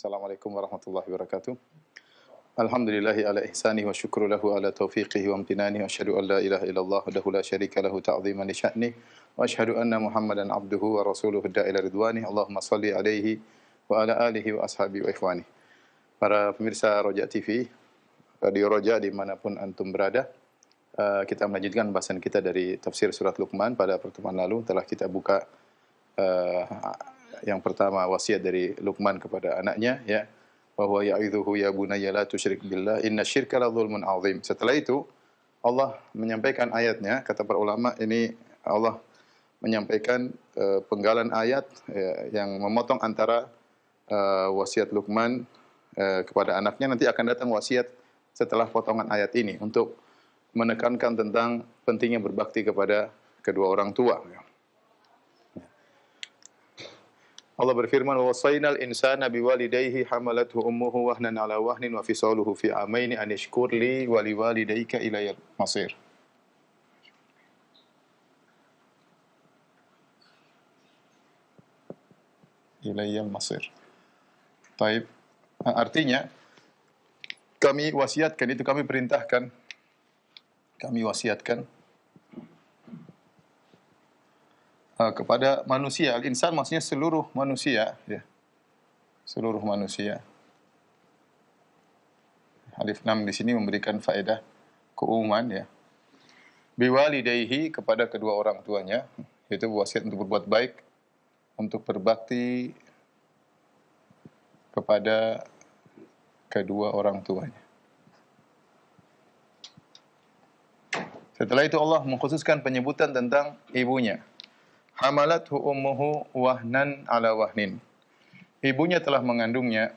Assalamualaikum warahmatullahi wabarakatuh. Alhamdulillahi ala ihsanihi wa syukru lahu ala taufiqihi wa amtinanihi wa asyhadu an la ilaha illallah wahdahu la syarika lahu ta'ziman li sya'nihi wa asyhadu anna Muhammadan abduhu wa rasuluhu da'ila ridwani. Allahumma shalli alaihi wa ala alihi wa ashabihi wa ikhwani. Para pemirsa Roja TV, Radio Roja dimanapun antum berada, kita melanjutkan bahasan kita dari tafsir surat Luqman. Pada pertemuan lalu telah kita buka yang pertama wasiat dari Luqman kepada anaknya, ya, bahwa ya'idzuhu ya bunayya la tusyrik billah innasyirka la dzulmun 'adzim. Setelah itu Allah menyampaikan ayatnya. Kata para ulama, ini Allah menyampaikan penggalan ayat yang memotong antara wasiat Luqman kepada anaknya. Nanti akan datang wasiat setelah potongan ayat ini untuk menekankan tentang pentingnya berbakti kepada kedua orang tua. Allah berfirman, wa wasainal insana biwalidayhi hamalathu ummuhu wahnan ala wahnin wa fisaluhu fi amaini an ishkur li wa liwalidayka ilayal masir. Ilayal masir. Taib. Artinya kami wasiatkan, itu kami perintahkan, kami wasiatkan kepada manusia. Al-insan maksudnya seluruh manusia, ya. Seluruh manusia. Alif lam di sini memberikan faedah keumuman, ya. Biwalidayhi, kepada kedua orang tuanya, yaitu wasiat untuk berbuat baik, untuk berbakti kepada kedua orang tuanya. Setelah itu Allah mengkhususkan penyebutan tentang ibunya. Hamalathu ummuhu wahnan ala wahnin. Ibunya telah mengandungnya.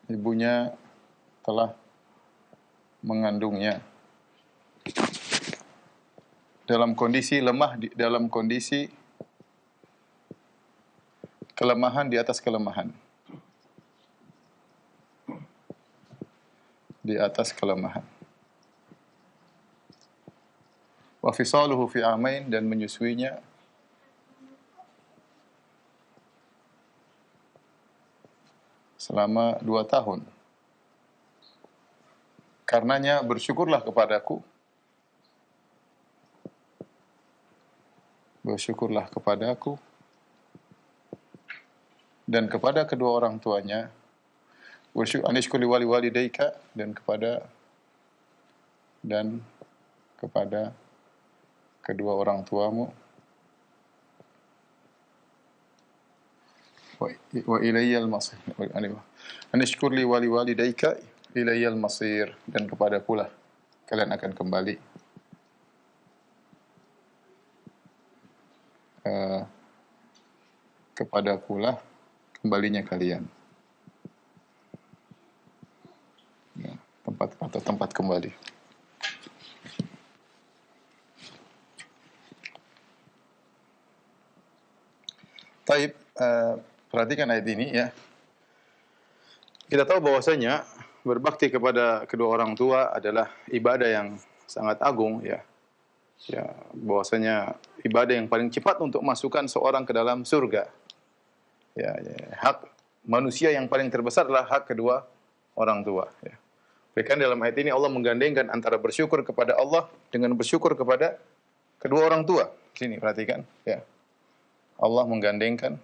Ibunya telah mengandungnya dalam kondisi lemah, dalam kondisi kelemahan di atas kelemahan. Di atas kelemahan. Wa fisaluhu fi amain, dan menyusuinya selama 2 tahun. Karenanya bersyukurlah kepadaku. Bersyukurlah kepadaku dan kepada kedua orang tuanya. Bersyukur anishkuli wali walidayka, dan kepada kedua orang tuamu. Wa ilayyal masir. Anishkurli wali walidayka ilayyal masir, dan kepadakulah kalian akan kembali. Kepadakulah kembalinya kalian. Ya, tempat kembali. Taib, perhatikan ayat ini, ya. Kita tahu bahwasanya berbakti kepada kedua orang tua adalah ibadah yang sangat agung, ya. Ya, bahwasanya ibadah yang paling cepat untuk masukkan seorang ke dalam surga. Ya, hak manusia yang paling terbesar adalah hak kedua orang tua, ya. Bahkan dalam ayat ini Allah menggandengkan antara bersyukur kepada Allah dengan bersyukur kepada kedua orang tua. Sini perhatikan, ya. Allah menggandengkan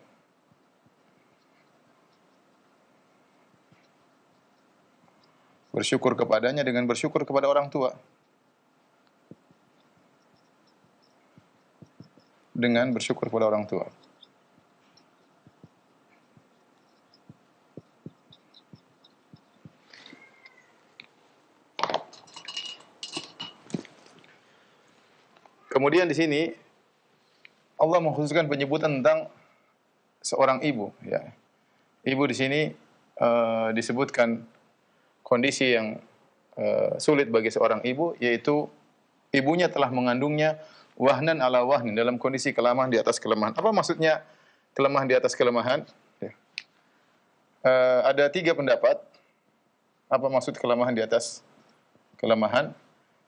bersyukur kepadanya dengan bersyukur kepada orang tua. Dengan bersyukur kepada orang tua. Kemudian di sini Allah mengkhususkan penyebutan tentang seorang ibu, ya. Ibu di sini disebutkan kondisi yang sulit bagi seorang ibu, yaitu ibunya telah mengandungnya wahnan ala wahnin, dalam kondisi kelemahan di atas kelemahan. Apa maksudnya kelemahan di atas kelemahan? Ya. Ada 3 pendapat. Apa maksud kelemahan di atas kelemahan?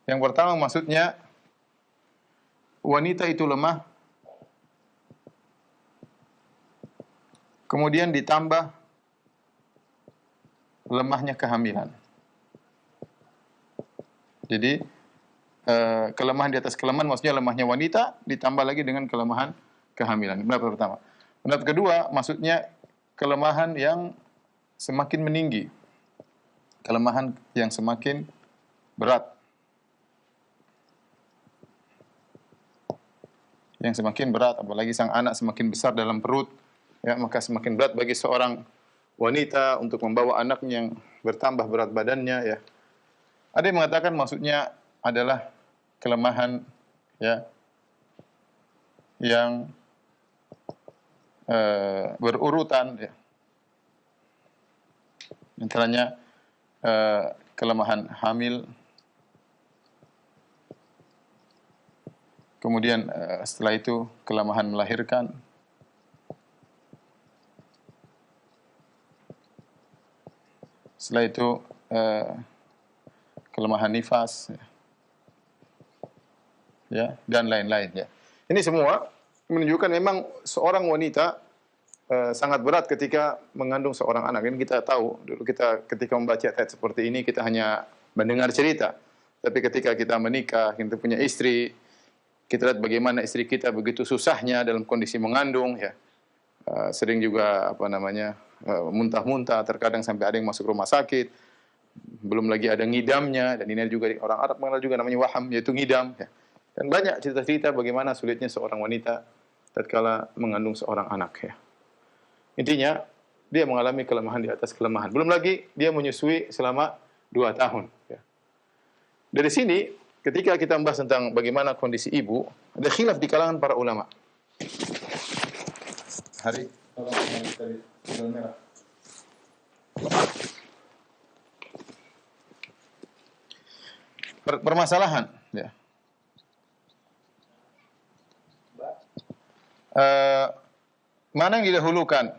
Yang pertama maksudnya wanita itu lemah kemudian ditambah lemahnya kehamilan. Jadi kelemahan di atas kelemahan, maksudnya lemahnya wanita ditambah lagi dengan kelemahan kehamilan. Pendapat pertama. Pendapat kedua, maksudnya kelemahan yang semakin meninggi, kelemahan yang semakin berat, yang semakin berat, apalagi sang anak semakin besar dalam perut, ya, maka semakin berat bagi seorang wanita untuk membawa anaknya yang bertambah berat badannya, ya. Ada yang mengatakan maksudnya adalah kelemahan, ya, yang berurutan, ya. Antaranya kelemahan hamil, kemudian setelah itu kelemahan melahirkan, setelah itu kelemahan nifas, ya, dan lain-lain, ya. Ini semua menunjukkan memang seorang wanita sangat berat ketika mengandung seorang anak. Ini kita tahu, dulu kita ketika membaca ayat seperti ini kita hanya mendengar cerita. Tapi ketika kita menikah, kita punya istri, kita lihat bagaimana istri kita begitu susahnya dalam kondisi mengandung, ya. Sering juga muntah-muntah, terkadang sampai ada yang masuk rumah sakit. Belum lagi ada ngidamnya, dan ini juga orang Arab mengenal juga namanya waham, yaitu ngidam, ya. Dan banyak cerita-cerita bagaimana sulitnya seorang wanita tatkala mengandung seorang anak, ya. Intinya dia mengalami kelemahan di atas kelemahan. Belum lagi dia menyusui selama 2 tahun, ya. Dari sini ketika kita membahas tentang bagaimana kondisi ibu, ada khilaf di kalangan para ulama. Hari tolong merah. Permasalahan, ya. Mana yang didahulukan?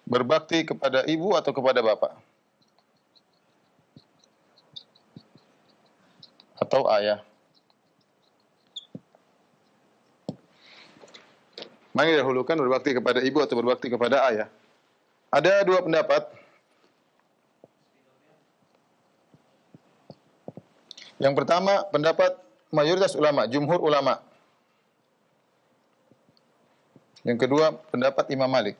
Berbakti kepada ibu atau kepada bapak? Atau ayah? Mana yang didahulukan, berbakti kepada ibu atau berbakti kepada ayah? Ada 2 pendapat. Yang pertama, pendapat mayoritas ulama, jumhur ulama. Yang kedua, pendapat Imam Malik.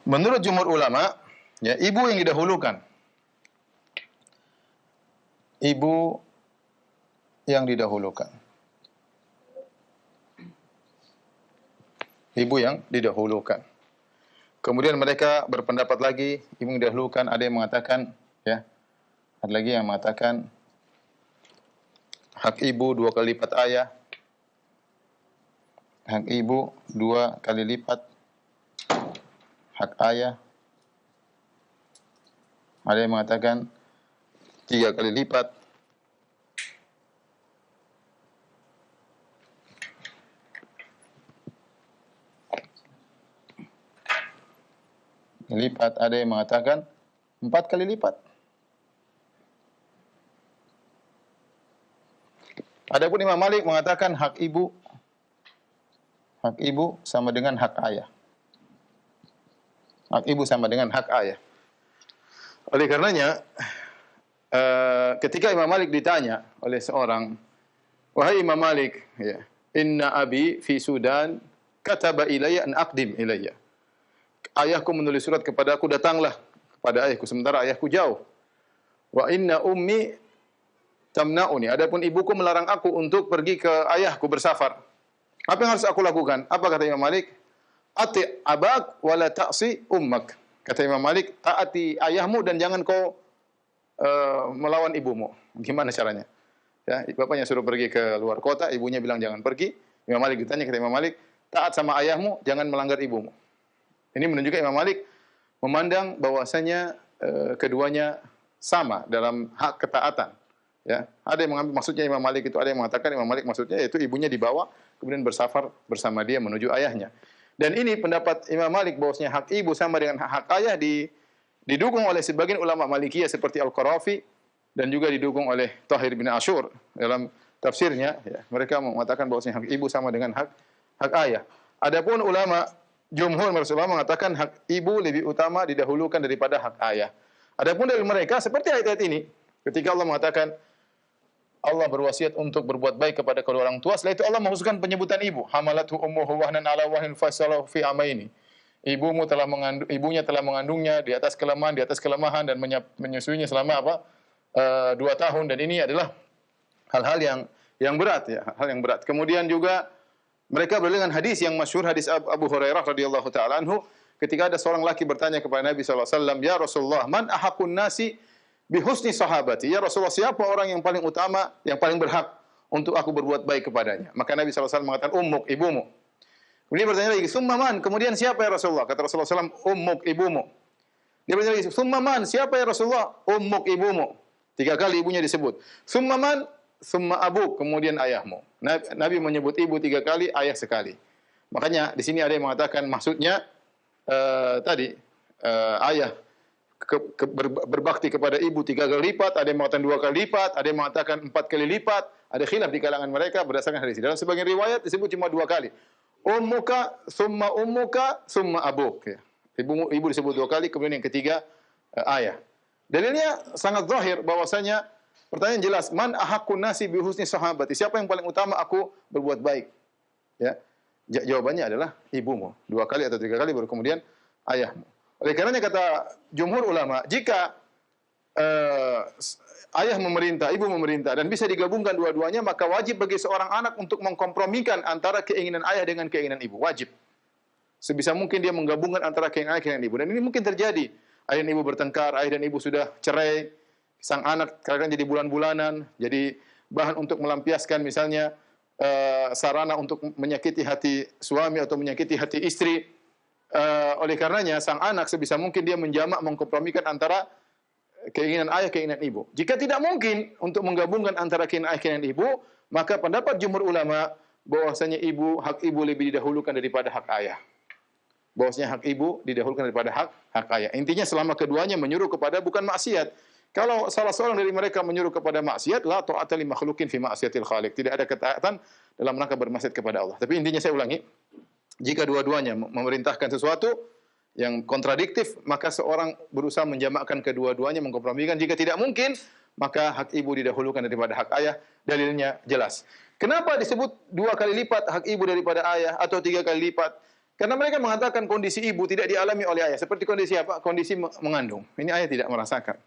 Menurut jumhur ulama, ya, ibu yang didahulukan. Ibu yang didahulukan. Ibu yang didahulukan. Kemudian mereka berpendapat lagi, ibu yang didahulukan, ada yang mengatakan, ya, ada lagi yang mengatakan hak ibu 2 kali lipat ayah. Hak ibu 2 kali lipat hak ayah. Ada yang mengatakan 3 kali lipat. Lipat, ada yang mengatakan 4 kali lipat. Adapun Imam Malik mengatakan hak ibu sama dengan hak ayah. Hak ibu sama dengan hak ayah. Oleh karenanya, ketika Imam Malik ditanya oleh seorang, wahai Imam Malik, ya, inna abi fi Sudan kataba ilayya an aqdim ilayya. Ayahku menulis surat kepadaku, datanglah kepada ayahku, sementara ayahku jauh. Wa inna ummi tamna'uni. Adapun ibuku melarang aku untuk pergi ke ayahku bersafar. Apa yang harus aku lakukan? Apa kata Imam Malik? Ati abak wa la ta'si ummak. Kata Imam Malik, taati ayahmu dan jangan kau melawan ibumu. Gimana caranya? Ya, bapaknya suruh pergi ke luar kota, ibunya bilang jangan pergi. Imam Malik ditanya, kata Imam Malik, taat sama ayahmu, jangan melanggar ibumu. Ini menunjukkan Imam Malik memandang bahwasanya keduanya sama dalam hak ketaatan. Ya, ada yang mengambil maksudnya Imam Malik itu, ada yang mengatakan Imam Malik maksudnya yaitu ibunya dibawa kemudian bersafar bersama dia menuju ayahnya. Dan ini pendapat Imam Malik bahwasanya hak ibu sama dengan hak ayah Didukung oleh sebagian ulama Malikiyah seperti Al-Qarafi dan juga didukung oleh Tahir bin Ashur dalam tafsirnya. Ya, mereka mengatakan bahwasanya hak ibu sama dengan hak ayah. Adapun ulama jumhur Rasulullah mengatakan hak ibu lebih utama didahulukan daripada hak ayah. Adapun dari mereka seperti ayat-ayat ini, ketika Allah mengatakan Allah berwasiat untuk berbuat baik kepada kedua orang tua, setelah itu Allah mengkhususkan penyebutan ibu. Hamalathu ummuhu wahnan ala wahnin fasalahu fi amaini. Ibunya telah mengandungnya di atas kelemahan dan menyusuinya selama 2 tahun, dan ini adalah hal-hal yang berat ya, hal yang berat. Kemudian juga mereka berdalil dengan hadis yang masyhur, hadis Abu Hurairah radhiyallahu taala anhu, ketika ada seorang laki bertanya kepada Nabi sallallahu alaihi wasallam, "Ya Rasulullah, man ahaqqun nasi bihusni sahabati?" Ya Rasulullah, siapa orang yang paling utama, yang paling berhak untuk aku berbuat baik kepadanya? Maka Nabi sallallahu alaihi wasallam mengatakan, "Ummuk, ibumu." Kemudian bertanya lagi, "Summa man?" Kemudian siapa ya Rasulullah? Kata Rasulullah SAW, "Ummuk, ibumu." Dia bertanya lagi, "Summa man?" Siapa ya Rasulullah? "Ummuk, ibumu." 3 kali ibunya disebut. "Summa man?" "Summa abuk." Kemudian ayahmu. Nabi menyebut ibu 3 kali, ayah sekali. Makanya di sini ada yang mengatakan maksudnya ayah berbakti kepada ibu 3 kali lipat, ada yang mengatakan 2 kali lipat, ada yang mengatakan 4 kali lipat. Ada khilaf di kalangan mereka berdasarkan hadis. Dalam sebagian riwayat disebut cuma 2 kali. Ummuka, summa abuk. Ya. Ibu disebut 2 kali, kemudian yang ketiga ayah. Dalilnya sangat zahir bahwasanya pertanyaan jelas, man ahaqqun nasi bi husni sahabati? Siapa yang paling utama aku berbuat baik? Ya. Jawabannya adalah ibumu. 2 kali atau 3 kali baru kemudian ayahmu. Oleh karenanya kata jumhur ulama, jika ayah memerintah, ibu memerintah, dan bisa digabungkan dua-duanya, maka wajib bagi seorang anak untuk mengkompromikan antara keinginan ayah dengan keinginan ibu. Wajib. Sebisa mungkin dia menggabungkan antara keinginan ayah dengan ibu. Dan ini mungkin terjadi. Ayah dan ibu bertengkar, ayah dan ibu sudah cerai, sang anak kadang-kadang jadi bulan-bulanan, jadi bahan untuk melampiaskan misalnya sarana untuk menyakiti hati suami atau menyakiti hati istri. Oleh karenanya sang anak sebisa mungkin dia menjamak, mengkompromikan antara keinginan ayah, keinginan ibu. Jika tidak mungkin untuk menggabungkan antara keinginan ayah, keinginan ibu, maka pendapat jumhur ulama bahwasanya hak ibu lebih didahulukan daripada hak ayah. Bahwasanya hak ibu didahulukan daripada hak ayah. Intinya selama keduanya menyuruh kepada bukan maksiat. Kalau salah seorang dari mereka menyuruh kepada maksiat, la ta'ata li makhluqin fi ma'siyatil khaliq. Tidak ada ketaatan dalam rangka bermaksiat kepada Allah. Tapi intinya saya ulangi, jika dua-duanya memerintahkan sesuatu yang kontradiktif, maka seorang berusaha menjamakkan kedua-duanya, mengkompromikan. Jika tidak mungkin, maka hak ibu didahulukan daripada hak ayah. Dalilnya jelas. Kenapa disebut 2 kali lipat hak ibu daripada ayah atau 3 kali lipat? Karena mereka mengatakan kondisi ibu tidak dialami oleh ayah. Seperti kondisi apa? Kondisi mengandung. Ini ayah tidak merasakan.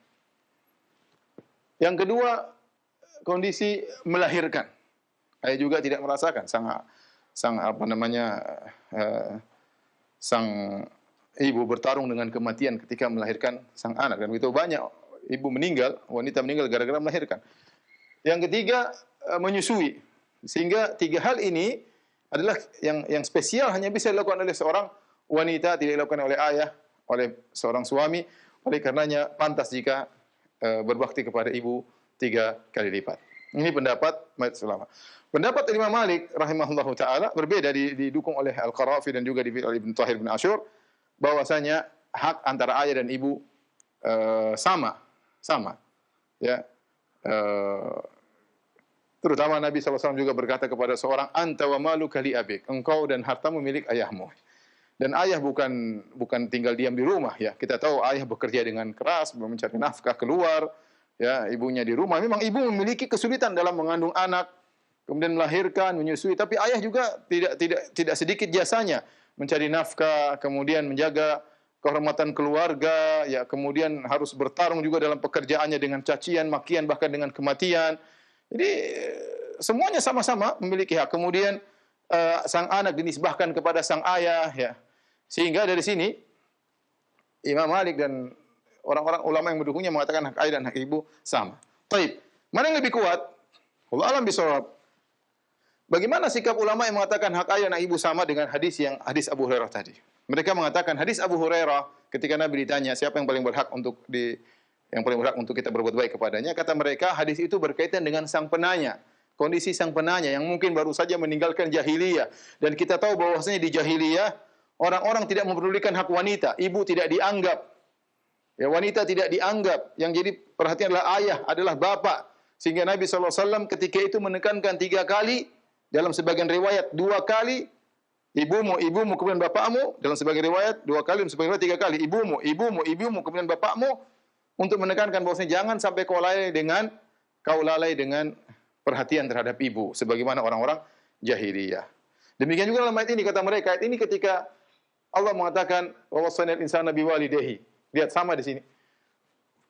Yang kedua, kondisi melahirkan. Ayah juga tidak merasakan. Sang ibu bertarung dengan kematian ketika melahirkan sang anak, dan begitu banyak ibu meninggal, wanita meninggal gara-gara melahirkan. Yang ketiga, menyusui. Sehingga 3 hal ini adalah yang spesial, hanya bisa dilakukan oleh seorang wanita, tidak dilakukan oleh ayah, oleh seorang suami. Oleh karenanya pantas jika berbakti kepada ibu 3 kali lipat. Ini pendapat mayoritas ulama. Pendapat Imam Malik rahimahullahu taala berbeda, didukung oleh Al-Qarafi dan juga oleh Ibn Tahir bin Ashur, bahwasanya hak antara ayah dan ibu sama. Ya. Terutama Nabi SAW juga berkata kepada seorang, "Anta wa maluka li abik." Engkau dan hartamu milik ayahmu. Dan ayah bukan tinggal diam di rumah ya. Kita tahu ayah bekerja dengan keras mencari nafkah keluar, ya, ibunya di rumah. Memang ibu memiliki kesulitan dalam mengandung anak, kemudian melahirkan, menyusui, tapi ayah juga tidak sedikit jasanya mencari nafkah, kemudian menjaga kehormatan keluarga, ya, kemudian harus bertarung juga dalam pekerjaannya dengan cacian, makian, bahkan dengan kematian. Jadi semuanya sama-sama memiliki hak. Kemudian sang anak dinisbahkan kepada sang ayah, ya. Sehingga dari sini Imam Malik dan orang-orang ulama yang mendukungnya mengatakan hak ayah dan hak ibu sama. Baik, mana yang lebih kuat? Wallahu a'lam bishawab. Bagaimana sikap ulama yang mengatakan hak ayah dan ibu sama dengan hadis Abu Hurairah tadi? Mereka mengatakan hadis Abu Hurairah ketika Nabi ditanya siapa yang paling berhak untuk kita berbuat baik kepadanya, kata mereka hadis itu berkaitan dengan sang penanya, kondisi sang penanya yang mungkin baru saja meninggalkan jahiliyah, dan kita tahu bahwasanya di jahiliyah orang-orang tidak mempedulikan hak wanita, ibu tidak dianggap. Ya, wanita tidak dianggap. Yang jadi perhatian adalah ayah, adalah bapak. Sehingga Nabi SAW ketika itu menekankan 3 kali, dalam sebagian riwayat 2 kali, ibumu, ibumu, kemudian bapakmu. Dalam sebagian riwayat 2 kali, dalam sebagian riwayat 3 kali. Ibumu, ibumu, ibumu, kemudian bapakmu. Untuk menekankan bahwasanya jangan sampai kau lalai dengan perhatian terhadap ibu. Sebagaimana orang-orang jahiliyah. Demikian juga dalam ayat ini, kata mereka, ayat ini ketika Allah mengatakan, wa wassaynal insana biwalidayhi. Lihat sama di sini.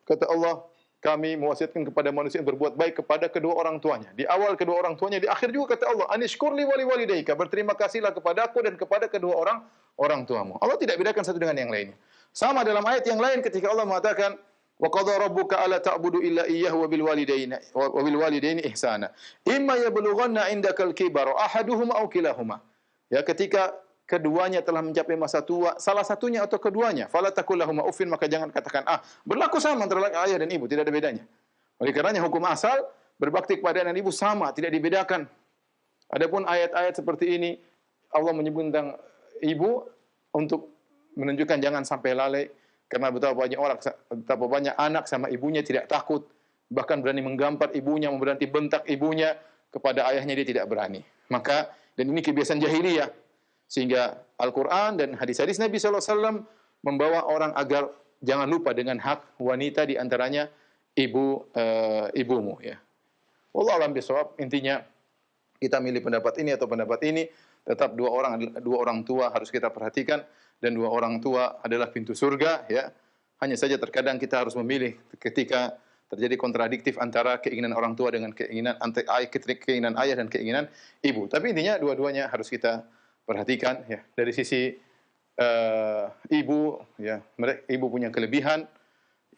Kata Allah, kami mewasiatkan kepada manusia yang berbuat baik kepada kedua orang tuanya. Di awal kedua orang tuanya, di akhir juga kata Allah, anishkurli wali walidayka, berterima kasihlah kepadaku dan kepada kedua orang tuamu. Allah tidak bedakan satu dengan yang lainnya. Sama dalam ayat yang lain ketika Allah mengatakan, wa qadha rabbuka alla ta'budu illa iyyahu wa bil walidaini ihsana. Imma yablughanna 'indakal kibara ahaduhuma aw kilahuma. Ya, ketika keduanya telah mencapai masa tua, salah satunya atau keduanya, fala taqul lahum uffin, maka jangan katakan berlaku sama antara ayah dan ibu, tidak ada bedanya. Oleh karenanya hukum asal berbakti kepada ayah dan ibu sama, tidak dibedakan. Adapun ayat-ayat seperti ini Allah menyebut tentang ibu untuk menunjukkan jangan sampai lalai, karena betapa banyak anak sama ibunya tidak takut, bahkan berani menggampar ibunya, berani bentak ibunya, kepada ayahnya dia tidak berani. Maka, dan ini kebiasaan jahiliyah. Sehingga Al-Quran dan hadis-hadis Nabi SAW membawa orang agar jangan lupa dengan hak wanita, di antaranya ibumu. Ya. Wallahu a'lam bishawab. Intinya kita milih pendapat ini atau pendapat ini, tetap dua orang tua harus kita perhatikan, dan 2 orang tua adalah pintu surga. Ya. Hanya saja terkadang kita harus memilih ketika terjadi kontradiktif antara keinginan orang tua dengan keinginan ayah dan keinginan ibu. Tapi intinya dua-duanya harus kita perhatikan, ya. Dari sisi ibu, ya, ibu punya kelebihan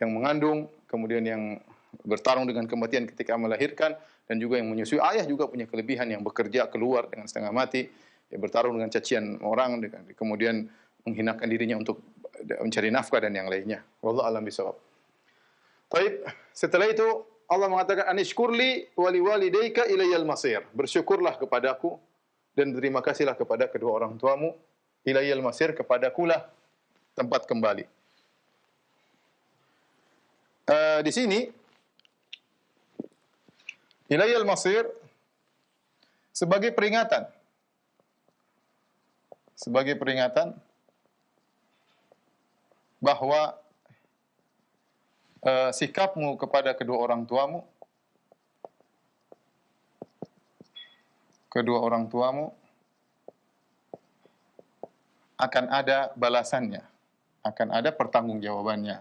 yang mengandung, kemudian yang bertarung dengan kematian ketika melahirkan, dan juga yang menyusui. Ayah juga punya kelebihan, yang bekerja keluar dengan setengah mati, ya, bertarung dengan cacian orang, kemudian menghinakan dirinya untuk mencari nafkah dan yang lainnya. Wallahu a'lam bishawab. Baik, setelah itu Allah mengatakan anishkurli wali walidayka ilayyal masir. Bersyukurlah kepadaku dan terima kasihlah kepada kedua orang tuamu. Ilayyal masir, kepadakulah tempat kembali. Di sini ilayyal masir sebagai peringatan. Sebagai peringatan bahwa sikapmu kepada kedua orang tuamu akan ada balasannya, akan ada pertanggungjawabannya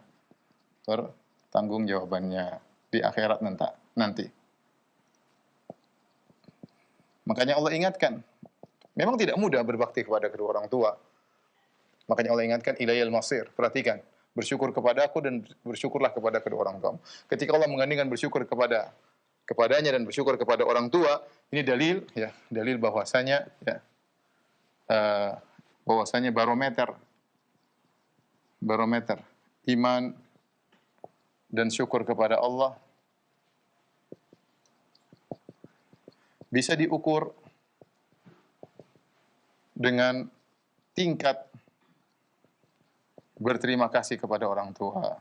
di akhirat nanti. Makanya Allah ingatkan, memang tidak mudah berbakti kepada kedua orang tua. Makanya Allah ingatkan ilayyal masir. Perhatikan, bersyukur kepada aku dan bersyukurlah kepada kedua orang tuamu. Ketika Allah menggandingkan bersyukur kepadanya dan bersyukur kepada orang tua, ini dalil bahwasanya, ya, bahwasanya barometer iman dan syukur kepada Allah bisa diukur dengan tingkat berterima kasih kepada orang tua,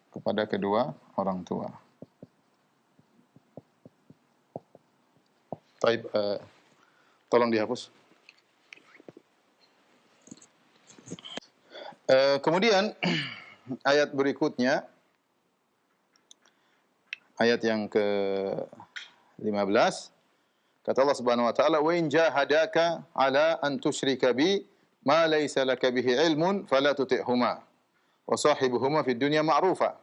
kepada kedua orang tua. Baik, tolong dihapus. Kemudian ayat berikutnya, ayat yang ke-15, kata Allah Subhanahu wa taala, "Wa in jahadaka 'ala an tusyrika bi ma laysa laka bihi 'ilmun fala tuti'huma wa sahibuhuma fid dunya ma'rufa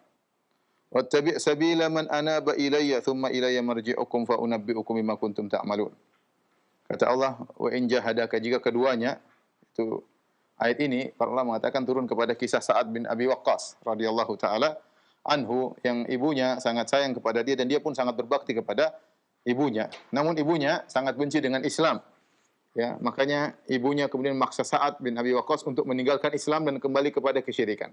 wattabi' sabila man anaba ilayya thumma ilayya marji'ukum fa unabbi'ukum bima kuntum ta'malun." Kata Allah, "Wa in jahadaka," jika keduanya, itu ayat ini para ulama mengatakan turun kepada kisah Sa'ad bin Abi Waqqas radhiyallahu taala anhu, yang ibunya sangat sayang kepada dia dan dia pun sangat berbakti kepada ibunya. Namun ibunya sangat benci dengan Islam. Ya, makanya ibunya kemudian memaksa Sa'ad bin Abi Waqqas untuk meninggalkan Islam dan kembali kepada kesyirikan.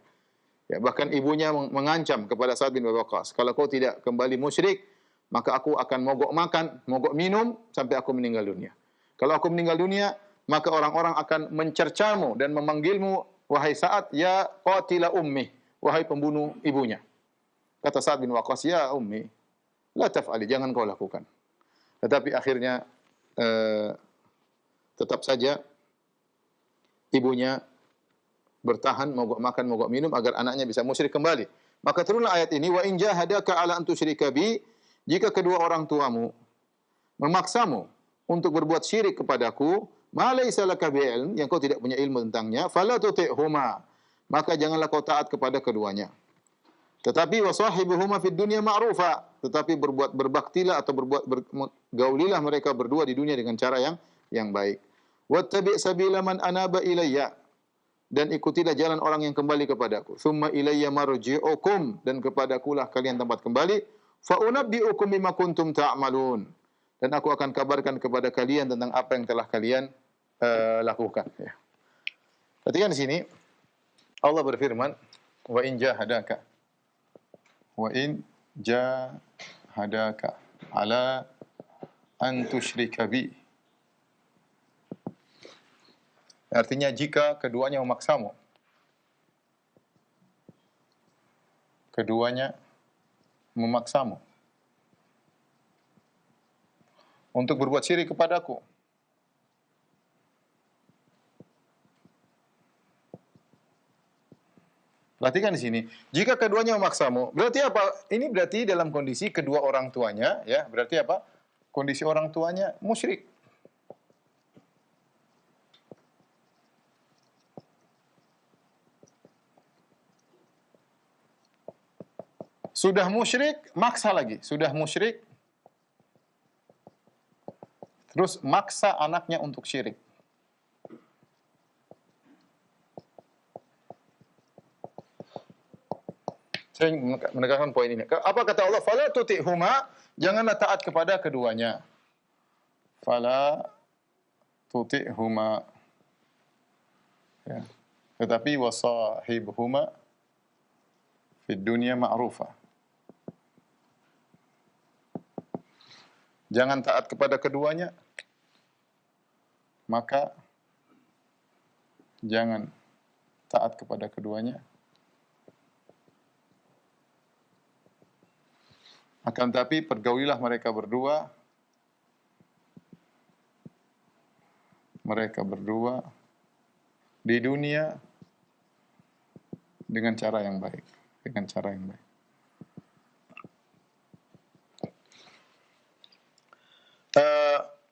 Ya, bahkan ibunya mengancam kepada Sa'ad bin Abi Waqqas, kalau kau tidak kembali musyrik, maka aku akan mogok makan, mogok minum sampai aku meninggal dunia. Kalau aku meninggal dunia, maka orang-orang akan mencercamu dan memanggilmu wahai Sa'ad, ya qatila ummi, wahai pembunuh ibunya. Kata Sa'ad bin Waqqas, ya ummi, la taf'ali, jangan kau lakukan. Tetapi akhirnya tetap saja ibunya bertahan mogok makan, mogok minum agar anaknya bisa musyrik kembali. Maka turunlah ayat ini, wa in jahadaka ala an tusyrika bi, jika kedua orang tuamu memaksamu untuk berbuat syirik kepadaku, ma laisa laka bi'ilm, yang kau tidak punya ilmu tentangnya, fala tuti'huma, maka janganlah kau taat kepada keduanya. Tetapi wasahibuhuma fid dunya ma'rufa, tetapi berbaktilah atau bergaulilah mereka berdua di dunia dengan cara yang baik. Wattabi' sabila man anaba ilayya, dan ikutilah jalan orang yang kembali kepadaku. Tsumma ilayya marji'ukum, dan kepadakulah kalian tempat kembali. Fa unabbi'ukum bima kuntum ta'malun, dan aku akan kabarkan kepada kalian tentang apa yang telah kalian lakukan. Ya. Perhatikan di sini Allah berfirman, wa in jahadaka ala an tusyrika bi. Artinya jika keduanya memaksamu. Keduanya memaksamu untuk berbuat syirik kepadaku. Perhatikan di sini. Jika keduanya memaksamu, berarti apa? Ini berarti dalam kondisi kedua orang tuanya, ya. Berarti apa? Kondisi orang tuanya musyrik. Sudah musyrik, maksa lagi. Sudah musyrik, terus maksa anaknya untuk syirik. Saya menekankan poin ini. Apa kata Allah? Fala tuti'huma, janganlah taat kepada keduanya. Fala tuti'huma. Ya. Tetapi wasahibhuma fid dunya ma'rufa. Jangan taat kepada keduanya, maka jangan taat kepada keduanya. Akan tapi pergaulilah mereka berdua di dunia dengan cara yang baik,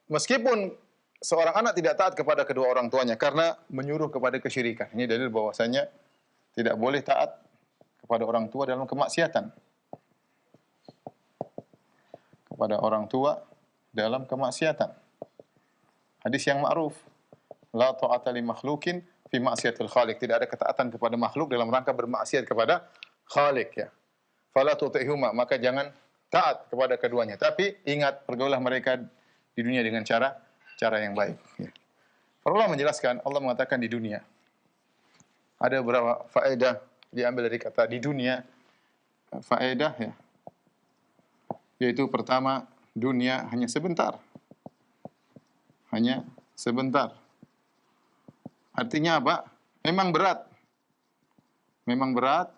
Meskipun seorang anak tidak taat kepada kedua orang tuanya karena menyuruh kepada kesyirikan. Ini dalil bahwasanya tidak boleh taat kepada orang tua dalam kemaksiatan. Kepada orang tua dalam kemaksiatan. Hadis yang ma'ruf, la ta'ata li makhlukin fi ma'siyatil khaliq. Tidak ada ketaatan kepada makhluk dalam rangka bermaksiat kepada Khaliq, ya. Fala tuti'huma, maka jangan taat kepada keduanya. Tapi ingat, pergaulah mereka di dunia dengan cara yang baik. Ya. Para ulama menjelaskan, Allah mengatakan di dunia. Ada beberapa faedah diambil dari kata di dunia. Faedah, ya. Yaitu pertama, dunia hanya sebentar. Hanya sebentar. Artinya apa? Memang berat. Memang berat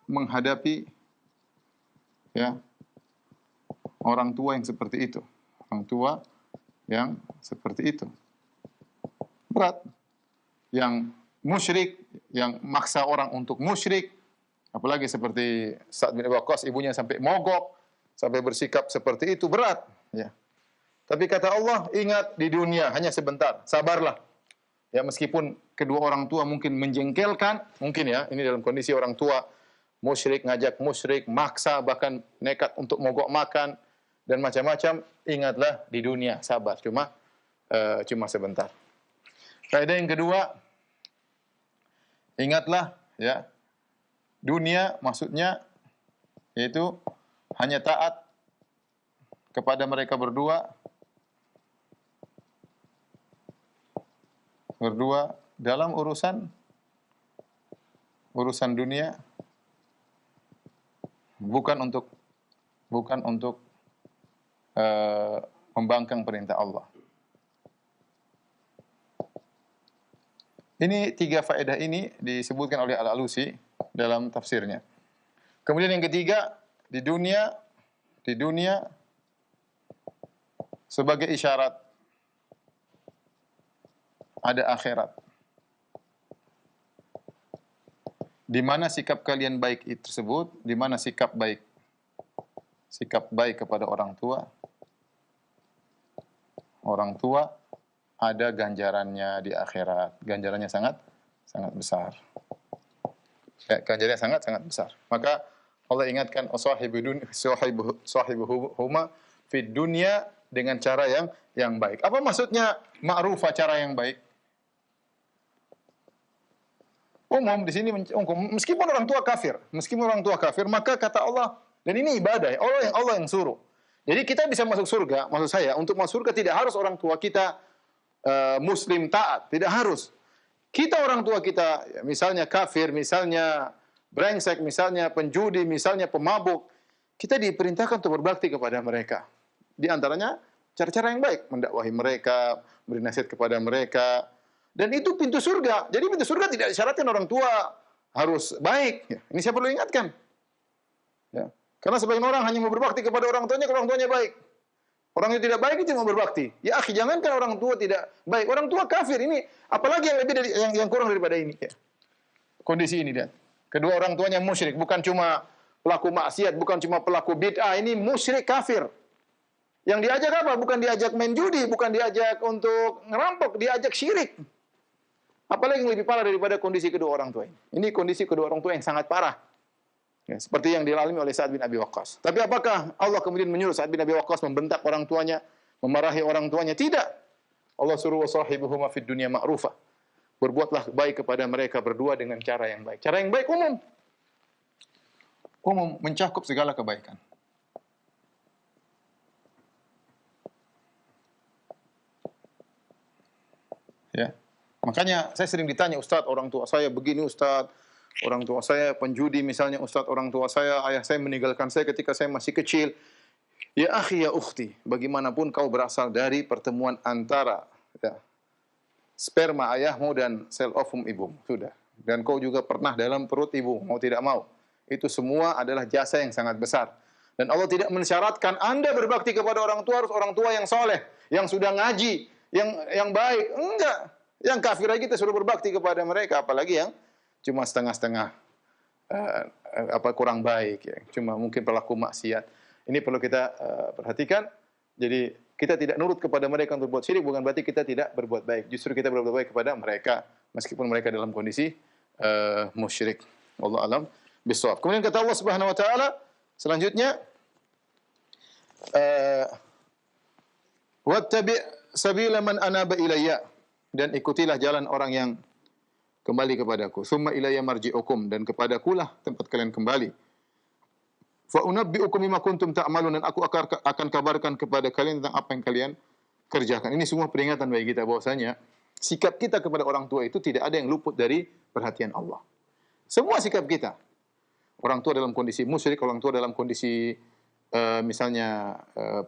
menghadapi, ya, orang tua yang seperti itu. Orang tua yang seperti itu. Berat. Yang musyrik, yang maksa orang untuk musyrik, apalagi seperti Sa'ad bin Abi Waqqas, ibunya sampai mogok, sampai bersikap seperti itu, berat, ya. Tapi kata Allah, ingat di dunia hanya sebentar, sabarlah. Ya, meskipun kedua orang tua mungkin menjengkelkan, mungkin, ya, ini dalam kondisi orang tua musyrik, ngajak musyrik, maksa, bahkan nekat untuk mogok makan dan macam-macam, ingatlah di dunia sabar, cuma sebentar. Faedah yang kedua, ingatlah, ya, dunia maksudnya yaitu hanya taat kepada mereka berdua dalam urusan dunia, bukan untuk membangkang perintah Allah. Ini 3 faedah ini disebutkan oleh Al-Alusi dalam tafsirnya. Kemudian yang ketiga, di dunia sebagai isyarat ada akhirat. Di mana sikap kalian baik itu tersebut, di mana sikap baik kepada orang tua. Orang tua ada ganjarannya di akhirat. Ganjarannya sangat besar. Ganjarannya sangat besar. Maka Allah ingatkan sahibuhuma fid dunya dengan cara yang baik. Apa maksudnya ma'rufah, cara yang baik? Umum di sini meskipun orang tua kafir, maka kata Allah, dan ini ibadah, Allah yang suruh. Jadi kita bisa masuk surga, maksud saya, untuk masuk surga tidak harus orang tua kita muslim taat, tidak harus. Kita orang tua kita, ya, misalnya kafir, misalnya brengsek, misalnya penjudi, misalnya pemabuk, kita diperintahkan untuk berbakti kepada mereka. Di antaranya cara-cara yang baik, mendakwahi mereka, beri nasihat kepada mereka. Dan itu pintu surga. Jadi pintu surga tidak disyaratkan orang tua harus baik. Ya, ini saya perlu ingatkan. Ya. Karena sebagian orang hanya mau berbakti kepada orang tuanya kalau orang tuanya baik. Orang yang tidak baik itu mau berbakti. Ya akhi, jangankan orang tua tidak baik. Orang tua kafir ini, apalagi yang lebih dari yang kurang daripada ini. Ya. Kondisi ini lihat. Kedua orang tuanya musyrik, bukan cuma pelaku maksiat, bukan cuma pelaku bid'ah, ini musyrik kafir. Yang diajak apa? Bukan diajak main judi, bukan diajak untuk ngerampok, diajak syirik. Apalagi yang lebih parah daripada kondisi kedua orang tua ini. Ini kondisi kedua orang tua yang sangat parah. Ya, seperti yang dialami oleh Sa'ad bin Abi Waqqas. Tapi apakah Allah kemudian menyuruh Sa'ad bin Abi Waqqas membentak orang tuanya, memarahi orang tuanya? Tidak. Allah suruh wasahibuhuma fid dunya ma'rufah. Berbuatlah baik kepada mereka berdua dengan cara yang baik. Cara yang baik umum. Umum, mencakup segala kebaikan. Ya. Makanya saya sering ditanya, Ustaz, orang tua saya begini, Ustaz. Orang tua saya penjudi misalnya, Ustaz. Orang tua saya, ayah saya meninggalkan saya ketika saya masih kecil. Ya akhi, ya ukhti, bagaimanapun kau berasal dari pertemuan antara sperma ayahmu dan sel ovum ibumu. Sudah. Dan kau juga pernah dalam perut ibu, mau tidak mau. Itu semua adalah jasa yang sangat besar. Dan Allah tidak mensyaratkan Anda berbakti kepada orang tua harus orang tua yang soleh, yang sudah ngaji, yang baik. Enggak. Yang kafir aja kita suruh berbakti kepada mereka, apalagi yang cuma setengah-setengah kurang baik, ya. Cuma mungkin pelaku maksiat. Ini perlu kita perhatikan. Jadi kita tidak nurut kepada mereka untuk berbuat syirik, bukan berarti kita tidak berbuat baik. Justru kita berbuat baik kepada mereka, meskipun mereka dalam kondisi musyrik. Wallahu alam bissawab. Kemudian kata Allah Subhanahu wa taala selanjutnya, wattabi' sabila man anaba ilayya, dan ikutilah jalan orang yang kembali kepadaku. Summa ilayya marji'ukum, dan kepadakulah tempat kalian kembali. Fa unabbi'ukum bima kuntum ta'malun, dan aku akan kabarkan kepada kalian tentang apa yang kalian kerjakan. Ini semua peringatan bagi kita bahwasanya sikap kita kepada orang tua itu tidak ada yang luput dari perhatian Allah. Semua sikap kita. Orang tua dalam kondisi musyrik, orang tua dalam kondisi misalnya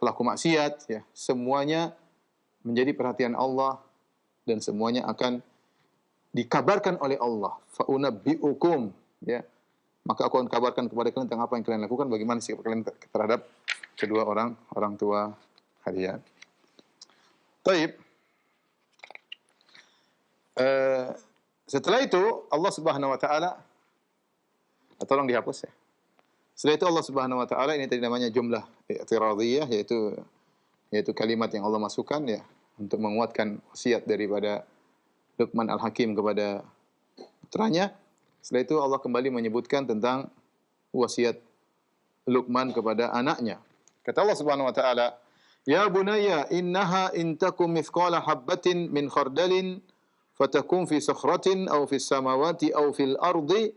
pelaku maksiat, ya, semuanya menjadi perhatian Allah dan semuanya akan dikabarkan oleh Allah. Fa unabbi'ukum, ya. Maka aku akan kabarkan kepada kalian tentang apa yang kalian lakukan, bagaimana sikap kalian terhadap kedua orang tua kalian. Baik. Setelah itu Allah Subhanahu wa taala, tolong dihapus ya. Setelah itu Allah Subhanahu wa taala, ini tadi namanya jumlah i'tiradhiyah, yaitu kalimat yang Allah masukkan ya untuk menguatkan wasiat daripada Luqman Al-Hakim kepada putranya. Setelah itu Allah kembali menyebutkan tentang wasiat Luqman kepada anaknya. Kata Allah Subhanahu wa taala, "Ya bunayya, innaha in takum mithqala habbatin min khardalin fatakun fi sakhratin aw fis samawati aw fil ardi